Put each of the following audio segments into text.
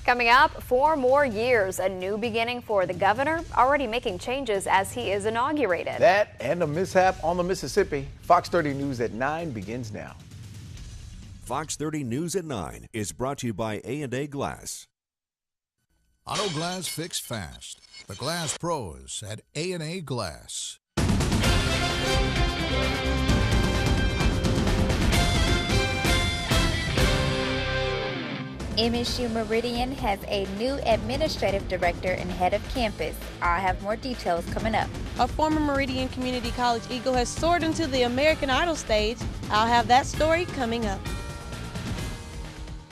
Coming up, 4 more years, a new beginning for the governor, already making changes as he is inaugurated. That and a mishap on the Mississippi. Fox 30 News at 9 begins now. Fox 30 News at 9 is brought to you by A&A Glass. Auto glass fixed fast. The Glass Pros at A&A Glass. MSU Meridian has a new administrative director and head of campus. I'll have more details coming up. A former Meridian Community College Eagle has soared into the American Idol stage. I'll have that story coming up.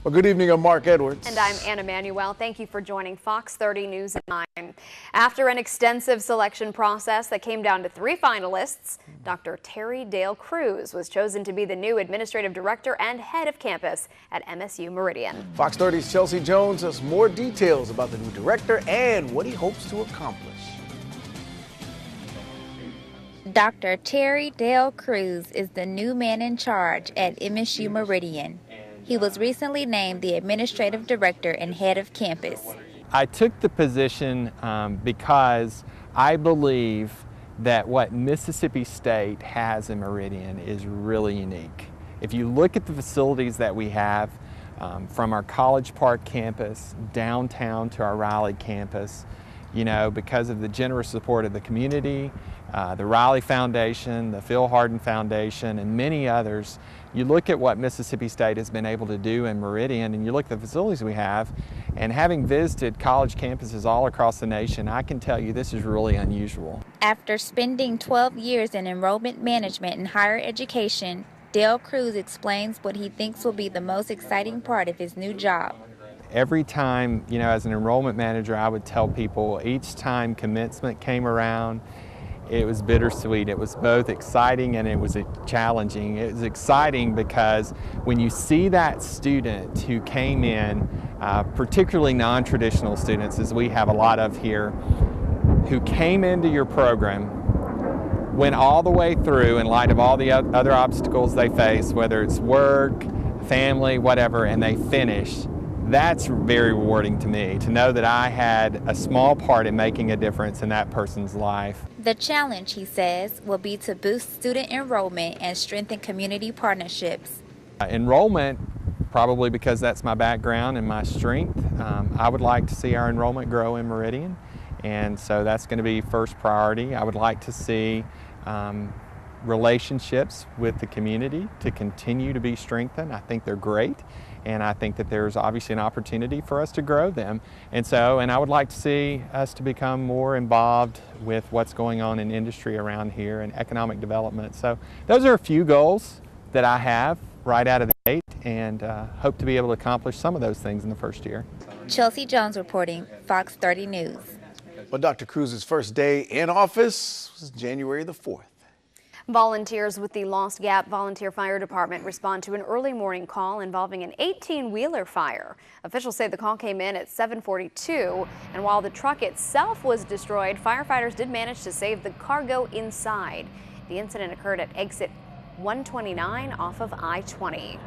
Well, good evening. I'm Mark Edwards. And I'm Anna Manuel. Thank you for joining Fox 30 News at 9. After an extensive selection process that came down to 3 finalists, Dr. Terry Dale Cruz was chosen to be the new administrative director and head of campus at MSU Meridian. Fox 30's Chelsea Jones has more details about the new director and what he hopes to accomplish. Dr. Terry Dale Cruz is the new man in charge at MSU Meridian. He was recently named the administrative director and head of campus. I took the position because I believe that what Mississippi State has in Meridian is really unique. If you look at the facilities that we have, from our College Park campus downtown to our Raleigh campus, you know, because of the generous support of the community, the Riley Foundation, the Phil Hardin Foundation, and many others, you look at what Mississippi State has been able to do in Meridian, and you look at the facilities we have, and having visited college campuses all across the nation, I can tell you this is really unusual. After spending 12 years in enrollment management and higher education, Dale Cruz explains what he thinks will be the most exciting part of his new job. Every time, you know, as an enrollment manager, I would tell people each time commencement came around, it was bittersweet. It was both exciting and it was challenging. It was exciting because when you see that student who came in, particularly non-traditional students, as we have a lot of here, who came into your program, went all the way through in light of all the other obstacles they face, whether it's work, family, whatever, and they finished. That's very rewarding to me, to know that I had a small part in making a difference in that person's life. The challenge, he says, will be to boost student enrollment and strengthen community partnerships. Enrollment, probably because that's my background and my strength, I would like to see our enrollment grow in Meridian, and so that's going to be first priority. I would like to see relationships with the community to continue to be strengthened. I think they're great. And I think that there's obviously an opportunity for us to grow them. And I would like to see us to become more involved with what's going on in industry around here and economic development. So those are a few goals that I have right out of the gate, and hope to be able to accomplish some of those things in the first year. Chelsea Jones reporting, Fox 30 News. Well, Dr. Cruz's first day in office was January the 4th. Volunteers with the Lost Gap Volunteer Fire Department respond to an early morning call involving an 18-wheeler fire. Officials say the call came in at 7:42, and while the truck itself was destroyed, firefighters did manage to save the cargo inside. The incident occurred at exit 129 off of I-20.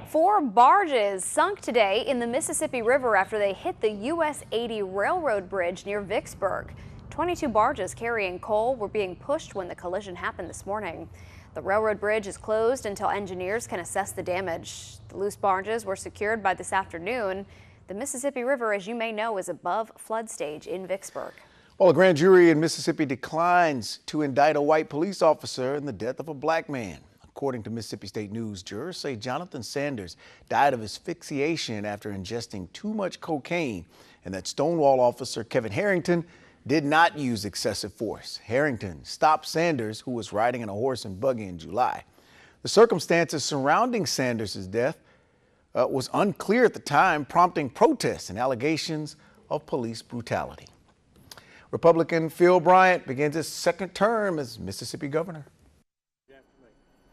4 barges sunk today in the Mississippi River after they hit the US 80 railroad bridge near Vicksburg. 22 barges carrying coal were being pushed when the collision happened this morning. The railroad bridge is closed until engineers can assess the damage. The loose barges were secured by this afternoon. The Mississippi River, as you may know, is above flood stage in Vicksburg. Well, a grand jury in Mississippi declines to indict a white police officer in the death of a black man. According to Mississippi State News, jurors say Jonathan Sanders died of asphyxiation after ingesting too much cocaine, and that Stonewall officer Kevin Harrington did not use excessive force. Harrington stopped Sanders, who was riding in a horse and buggy in July. The circumstances surrounding Sanders' death was unclear at the time, prompting protests and allegations of police brutality. Republican Phil Bryant begins his second term as Mississippi governor.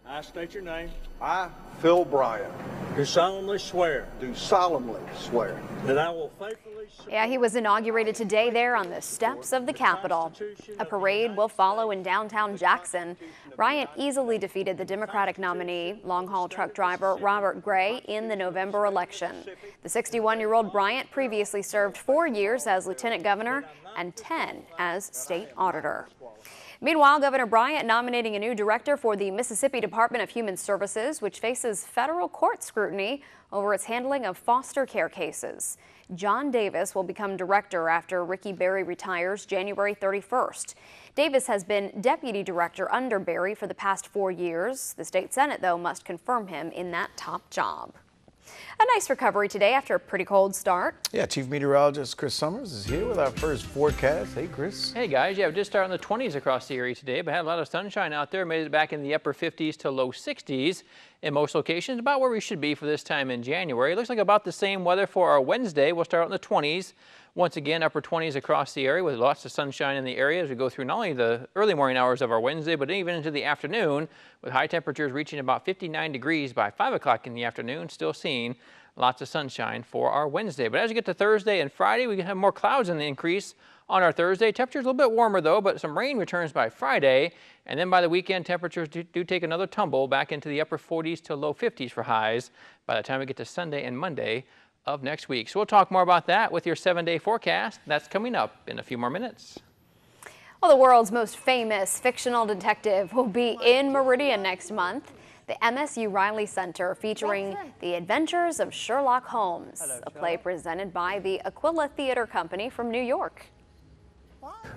I state your name. I, Phil Bryant, Do solemnly swear do solemnly swear that I will faithfully Yeah, he was inaugurated today there on the steps of the Capitol. A parade will follow in downtown Jackson. Bryant easily defeated the Democratic nominee, long-haul truck driver Robert Gray, in the November election. The 61-year-old Bryant previously served 4 years as lieutenant governor and 10 as state auditor. Meanwhile, Governor Bryant nominating a new director for the Mississippi Department of Human Services, which faces federal court scrutiny over its handling of foster care cases. John Davis will become director after Ricky Berry retires January 31st. Davis has been deputy director under Berry for the past 4 years. The state Senate, though, must confirm him in that top job. A nice recovery today after a pretty cold start. Yeah, Chief Meteorologist Chris Summers is here with our first forecast. Hey, Chris. Hey, guys. Yeah, we just started in the 20s across the area today, but had a lot of sunshine out there. Made it back in the upper 50s to low 60s in most locations, about where we should be for this time in January. It looks like about the same weather for our Wednesday. We'll start out in the 20s. Once again, upper 20s across the area with lots of sunshine in the area as we go through not only the early morning hours of our Wednesday, but even into the afternoon, with high temperatures reaching about 59 degrees by 5 o'clock in the afternoon. Still seeing lots of sunshine for our Wednesday. But as we get to Thursday and Friday, we can have more clouds in the increase on our Thursday. Temperatures a little bit warmer, though, but some rain returns by Friday. And then by the weekend, temperatures do take another tumble back into the upper 40s to low 50s for highs by the time we get to Sunday and Monday of next week. So we'll talk more about that with your 7-day forecast. That's coming up in a few more minutes. Well, the world's most famous fictional detective will be in Meridian next month. The MSU Riley Center featuring The Adventures of Sherlock Holmes, a play presented by the Aquila Theater Company from New York.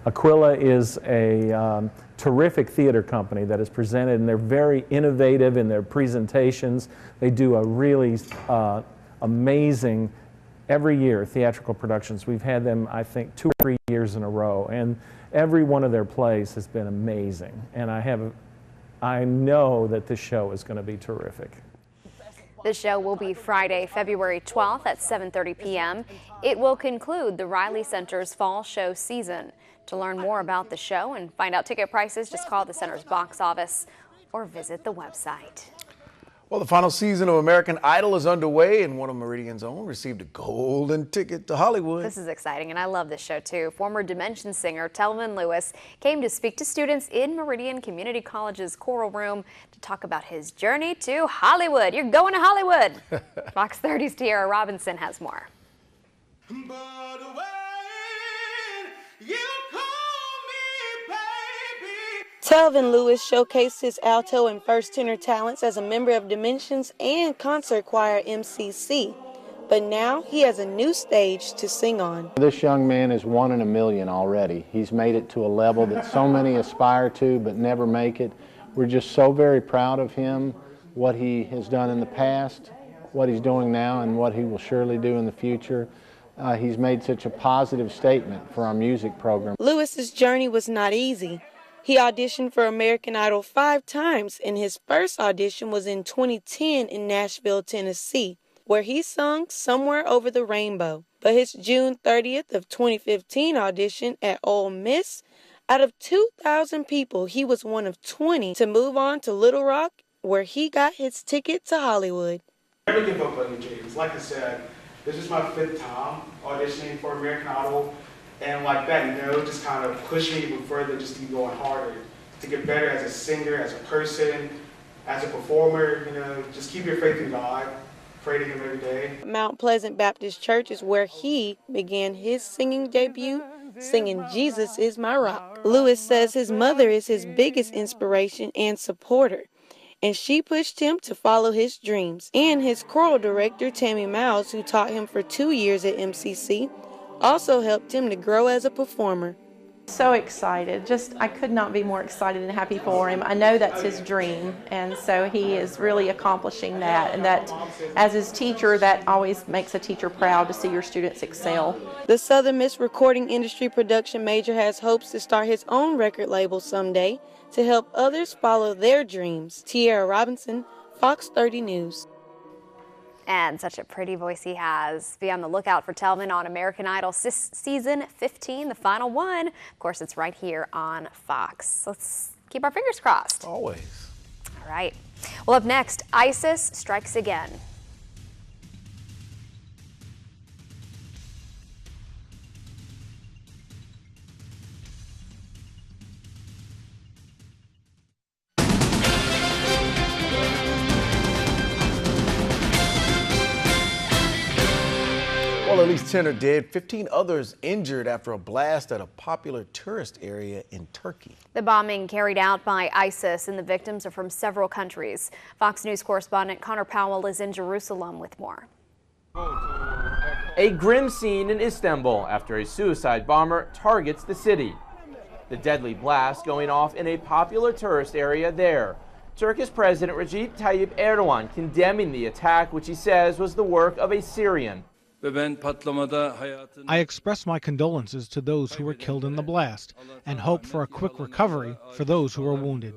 Aquila is a terrific theater company that is presented, and they're very innovative in their presentations. They do a really amazing, every year, theatrical productions. We've had them, I think, 2 or 3 years in a row, and every one of their plays has been amazing. And I know that this show is going to be terrific. The show will be Friday, February 12th at 7:30 p.m. It will conclude the Riley Center's fall show season. To learn more about the show and find out ticket prices, just call the center's box office or visit the website. Well, the final season of American Idol is underway, and one of Meridian's own received a golden ticket to Hollywood. This is exciting, and I love this show, too. Former Dimension singer Telvin Lewis came to speak to students in Meridian Community College's choral room to talk about his journey to Hollywood. You're going to Hollywood! Fox 30's Tiara Robinson has more. Telvin Lewis showcased his alto and first tenor talents as a member of Dimensions and concert choir MCC. But now he has a new stage to sing on. This young man is 1 in a million already. He's made it to a level that so many aspire to but never make it. We're just so very proud of him, what he has done in the past, what he's doing now, and what he will surely do in the future. He's made such a positive statement for our music program. Lewis's journey was not easy. He auditioned for American Idol 5 times, and his first audition was in 2010 in Nashville, Tennessee, where he sung Somewhere Over the Rainbow. But his June 30th of 2015 audition at Ole Miss, out of 2,000 people, he was one of 20 to move on to Little Rock, where he got his ticket to Hollywood. Never give up on your dreams. Like I said, this is my 5th time auditioning for American Idol. And like that just kind of pushed me even further, just to keep going harder, to get better as a singer, as a person, as a performer. Just keep your faith in God. Pray to Him every day. Mount Pleasant Baptist Church is where he began his singing debut, singing Jesus Is My Rock. Lewis says his mother is his biggest inspiration and supporter, and she pushed him to follow his dreams. And his choral director, Tammy Miles, who taught him for 2 years at MCC, also helped him to grow as a performer. So excited. I could not be more excited and happy for him. I know that's his dream, and so he is really accomplishing that. And that, as his teacher, that always makes a teacher proud to see your students excel. The Southern Miss recording industry production major has hopes to start his own record label someday to help others follow their dreams. Tiara Robinson, Fox 30 News. And such a pretty voice he has. Be on the lookout for Telvin on American Idol season 15, the final one. Of course, it's right here on Fox. Let's keep our fingers crossed. Always. All right. Well, up next, ISIS strikes again. Well, at least 10 are dead, 15 others injured after a blast at a popular tourist area in Turkey. The bombing carried out by ISIS and the victims are from several countries. Fox News correspondent Connor Powell is in Jerusalem with more. A grim scene in Istanbul after a suicide bomber targets the city. The deadly blast going off in a popular tourist area there. Turkish President Recep Tayyip Erdogan condemning the attack, which he says was the work of a Syrian. I express my condolences to those who were killed in the blast and hope for a quick recovery for those who were wounded.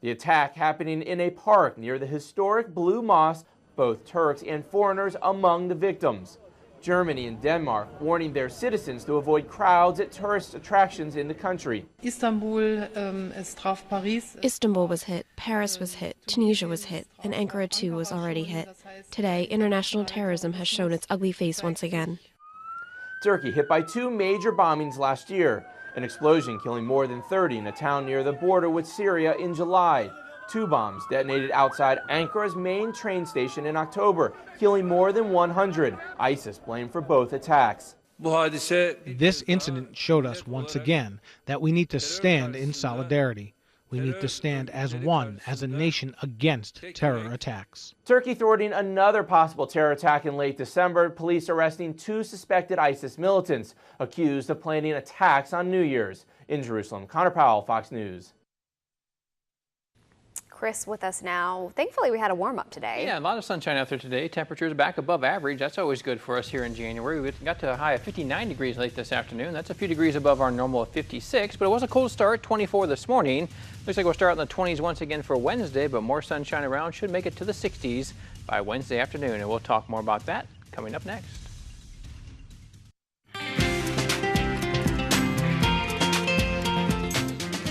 The attack happening in a park near the historic Blue Mosque, both Turks and foreigners among the victims. Germany and Denmark warning their citizens to avoid crowds at tourist attractions in the country. Istanbul was hit, Paris was hit, Tunisia was hit, and Ankara too was already hit. Today, international terrorism has shown its ugly face once again. Turkey hit by 2 major bombings last year, an explosion killing more than 30 in a town near the border with Syria in July. 2 bombs detonated outside Ankara's main train station in October, killing more than 100. ISIS blamed for both attacks. This incident showed us once again that we need to stand in solidarity. We need to stand as one, as a nation against terror attacks. Turkey thwarting another possible terror attack in late December, police arresting 2 suspected ISIS militants accused of planning attacks on New Year's. In Jerusalem, Connor Powell, Fox News. Chris with us now. Thankfully, we had a warm up today. Yeah, a lot of sunshine out there today. Temperatures back above average. That's always good for us here in January. We got to a high of 59 degrees late this afternoon. That's a few degrees above our normal of 56, but it was a cold start, 24 this morning. Looks like we'll start in the 20s once again for Wednesday, but more sunshine around should make it to the 60s by Wednesday afternoon, and we'll talk more about that coming up next.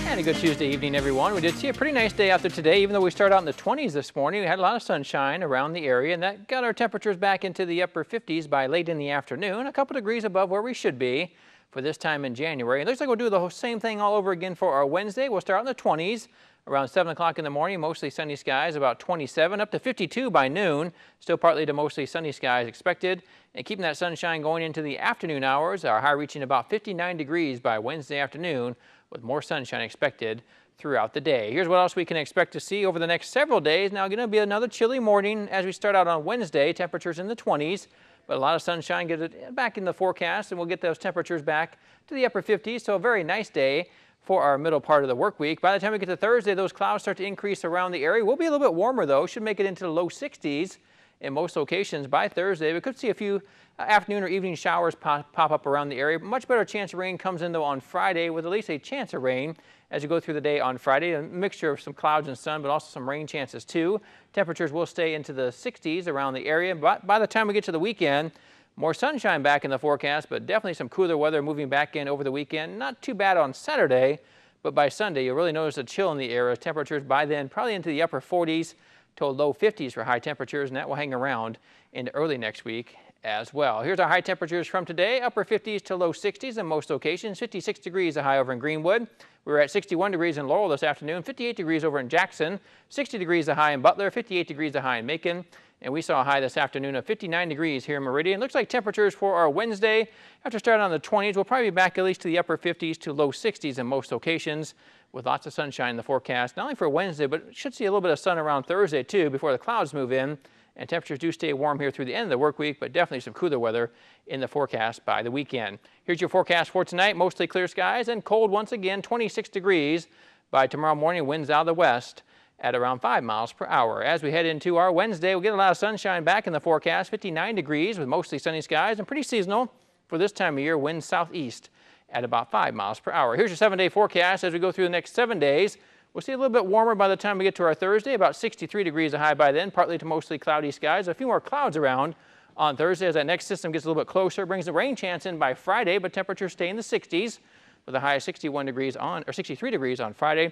And a good Tuesday evening, everyone. We did see a pretty nice day out there today, even though we started out in the 20s this morning. We had a lot of sunshine around the area, and that got our temperatures back into the upper 50s by late in the afternoon, a couple degrees above where we should be for this time in January. It looks like we'll do the same thing all over again for our Wednesday. We'll start in the 20s around 7 o'clock in the morning, mostly sunny skies, about 27, up to 52 by noon. Still partly to mostly sunny skies expected. And keeping that sunshine going into the afternoon hours, our high reaching about 59 degrees by Wednesday afternoon, with more sunshine expected throughout the day. Here's what else we can expect to see over the next several days. Now, going to be another chilly morning as we start out on Wednesday. Temperatures in the 20s, but a lot of sunshine. Get it back in the forecast, and we'll get those temperatures back to the upper 50s. So a very nice day for our middle part of the work week. By the time we get to Thursday, those clouds start to increase around the area. We'll be a little bit warmer, though. Should make it into the low 60s in most locations by Thursday. We could see a few afternoon or evening showers pop up around the area. Much better chance of rain comes in, though, on Friday, with at least a chance of rain as you go through the day on Friday. A mixture of some clouds and sun, but also some rain chances, too. Temperatures will stay into the 60s around the area. But by the time we get to the weekend, more sunshine back in the forecast, but definitely some cooler weather moving back in over the weekend. Not too bad on Saturday, but by Sunday, you'll really notice a chill in the air. Temperatures by then probably into the upper 40s to low 50s for high temperatures, and that will hang around into early next week as well. Here's our high temperatures from today, upper 50s to low 60s in most locations. 56 degrees a high over in Greenwood. We were at 61 degrees in Laurel this afternoon, 58 degrees over in Jackson, 60 degrees a high in Butler, 58 degrees a high in Macon, and we saw a high this afternoon of 59 degrees here in Meridian. Looks like temperatures for our Wednesday, after starting on the 20s, we'll probably be back at least to the upper 50s to low 60s in most locations, with lots of sunshine in the forecast, not only for Wednesday, but should see a little bit of sun around Thursday, too, before the clouds move in. And temperatures do stay warm here through the end of the work week, but definitely some cooler weather in the forecast by the weekend. Here's your forecast for tonight. Mostly clear skies and cold once again, 26 degrees. By tomorrow morning, winds out of the west at around 5 miles per hour. As we head into our Wednesday, we'll get a lot of sunshine back in the forecast, 59 degrees with mostly sunny skies and pretty seasonal for this time of year, winds southeast at about 5 miles per hour. Here's your 7-day forecast as we go through the next 7 days. We'll see a little bit warmer by the time we get to our Thursday, about 63 degrees a high by then, partly to mostly cloudy skies. A few more clouds around on Thursday as that next system gets a little bit closer. Brings the rain chance in by Friday, but temperatures stay in the 60s with a high of 61 degrees on, or 63 degrees on Friday.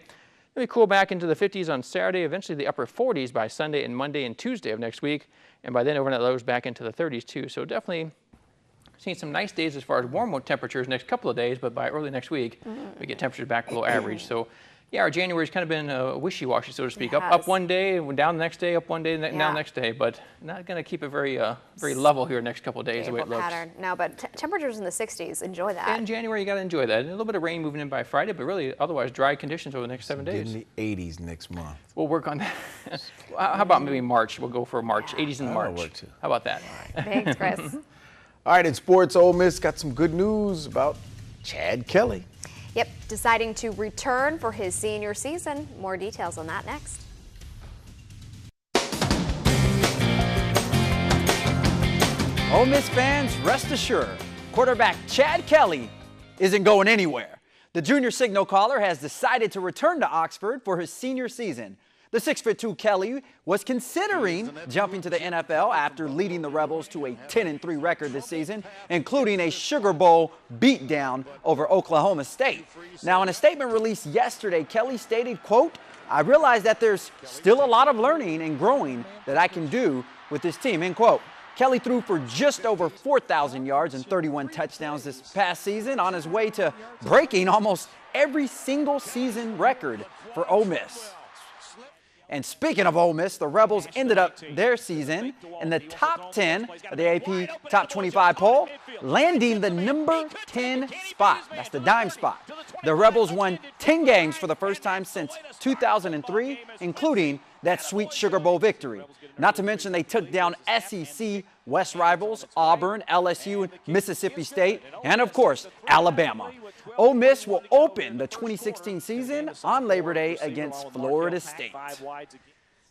It'll be cool back into the 50s on Saturday, eventually the upper 40s by Sunday and Monday and Tuesday of next week. And by then, overnight lows back into the 30s too. So definitely seeing some nice days as far as warm temperatures next couple of days, but by early next week, we get temperatures back below average. So yeah, our January's kind of been wishy-washy, so to speak. Up one day, down the next day, up one day, down the next day. But not going to keep it very level here next couple of days, the way it looks. Pattern. No, but temperatures in the 60s. Enjoy that. In January, you got to enjoy that. And a little bit of rain moving in by Friday, but really otherwise dry conditions over the next 7 days. In the 80s next month. We'll work on that. How about maybe March? We'll go for March. 80s in March. That'll work too. How about that? Thanks, Chris. All right, in sports, Ole Miss got some good news about Chad Kelly. Yep, deciding to return for his senior season. More details on that next. Ole Miss fans, rest assured, quarterback Chad Kelly isn't going anywhere. The junior signal caller has decided to return to Oxford for his senior season. The 6'2" Kelly was considering jumping to the NFL after leading the Rebels to a 10-3 record this season, including a Sugar Bowl beatdown over Oklahoma State. Now, in a statement released yesterday, Kelly stated, quote, "I realize that there's still a lot of learning and growing that I can do with this team," end quote. Kelly threw for just over 4,000 yards and 31 touchdowns this past season, on his way to breaking almost every single season record for Ole Miss. And speaking of Ole Miss, the Rebels ended up their season in the top 10 of the AP Top 25 poll, landing the number 10 spot. That's the dime spot. The Rebels won 10 games for the first time since 2003, including that sweet Sugar Bowl victory. Not to mention they took down SEC West rivals Auburn, LSU, Mississippi State, and of course, Alabama. Ole Miss will open the 2016 season on Labor Day against Florida State.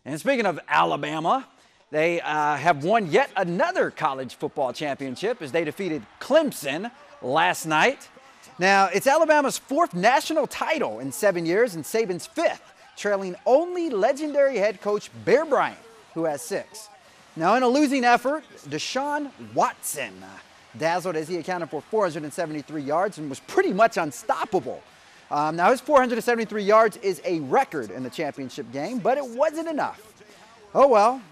And speaking of Alabama, they have won yet another college football championship as they defeated Clemson last night. Now, it's Alabama's 4th national title in 7 years and Saban's 5th, trailing only legendary head coach Bear Bryant, who has 6. Now, in a losing effort, Deshaun Watson dazzled as he accounted for 473 yards and was pretty much unstoppable. Now, his 473 yards is a record in the championship game, but it wasn't enough. Oh, well,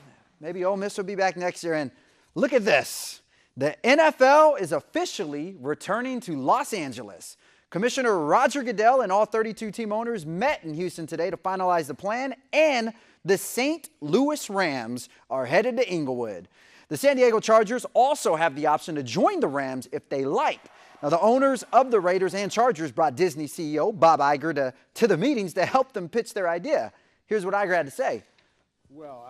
maybe Ole Miss will be back next year. And look at this. The NFL is officially returning to Los Angeles. Commissioner Roger Goodell and all 32 team owners met in Houston today to finalize the plan, and the St. Louis Rams are headed to Inglewood. The San Diego Chargers also have the option to join the Rams if they like. Now, the owners of the Raiders and Chargers brought Disney CEO Bob Iger to the meetings to help them pitch their idea. Here's what Iger had to say. Well,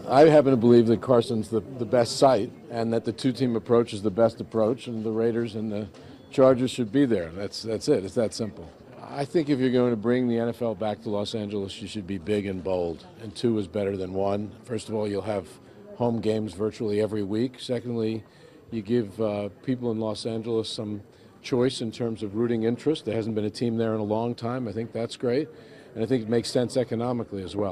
I happen to believe that Carson's the best site and that the two-team approach is the best approach, and the Raiders and the Chargers should be there. That's it. It's that simple. I think if you're going to bring the NFL back to Los Angeles, you should be big and bold, and 2 is better than 1. First of all, you'll have home games virtually every week. Secondly, you give people in Los Angeles some choice in terms of rooting interest. There hasn't been a team there in a long time. I think that's great, and I think it makes sense economically as well.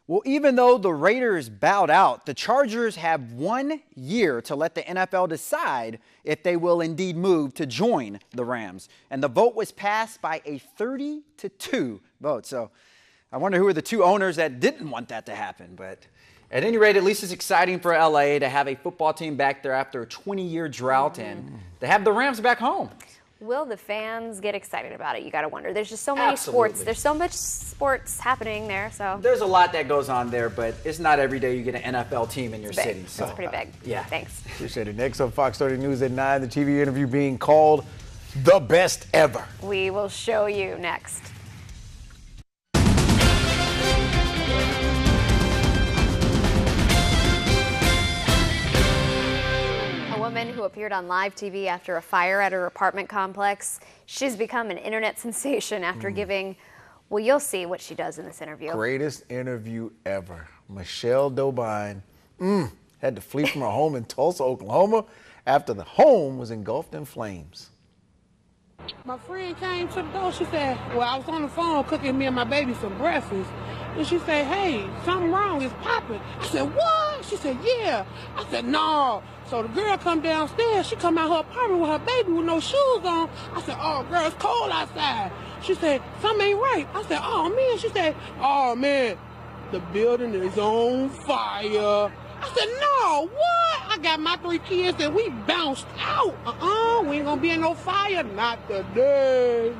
Well, even though the Raiders bowed out, the Chargers have 1 year to let the NFL decide if they will indeed move to join the Rams. And the vote was passed by a 30-2 vote. So I wonder who are the 2 owners that didn't want that to happen. But at any rate, at least it's exciting for LA to have a football team back there after a 20-year drought and to have the Rams back home. Will the fans get excited about it? You got to wonder. There's just so many sports. There's so much sports happening there. So there's a lot that goes on there, but it's not every day you get an NFL team in your city. So it's pretty big. Yeah. Thanks. Appreciate it. Next on Fox 30 News at 9, the TV interview being called the best ever. We will show you next. Who appeared on live TV after a fire at her apartment complex. She's become an internet sensation after giving, well, you'll see what she does in this interview. Greatest interview ever. Michelle Dobine had to flee from her home in Tulsa, Oklahoma after the home was engulfed in flames. My friend came to the door. She said, well, I was on the phone cooking me and my baby some breakfast. And she said, hey, something wrong, it's popping. I said, what? She said, yeah. I said, no. So the girl come downstairs. She come out her apartment with her baby with no shoes on. I said, oh, girl, it's cold outside. She said, something ain't right. I said, oh, man. She said, oh, man, the building is on fire. I said, no, what? I got my 3 kids and we bounced out. We ain't gonna be in no fire, not today.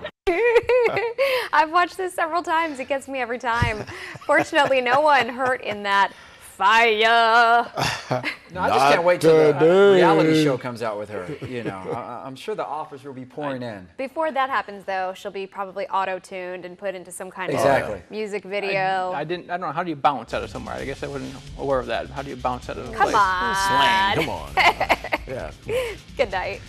I've watched this several times. It gets me every time. Fortunately, no one hurt in that fire. No, I just can't wait till the reality show comes out with her. You know, I'm sure the offers will be pouring in. Before that happens, though, she'll be probably auto-tuned and put into some kind Exactly. of music video. I don't know. How do you bounce out of somewhere? I guess I wasn't aware of that. How do you bounce out of a Come place? on. Slang, come on. Yeah. Good night.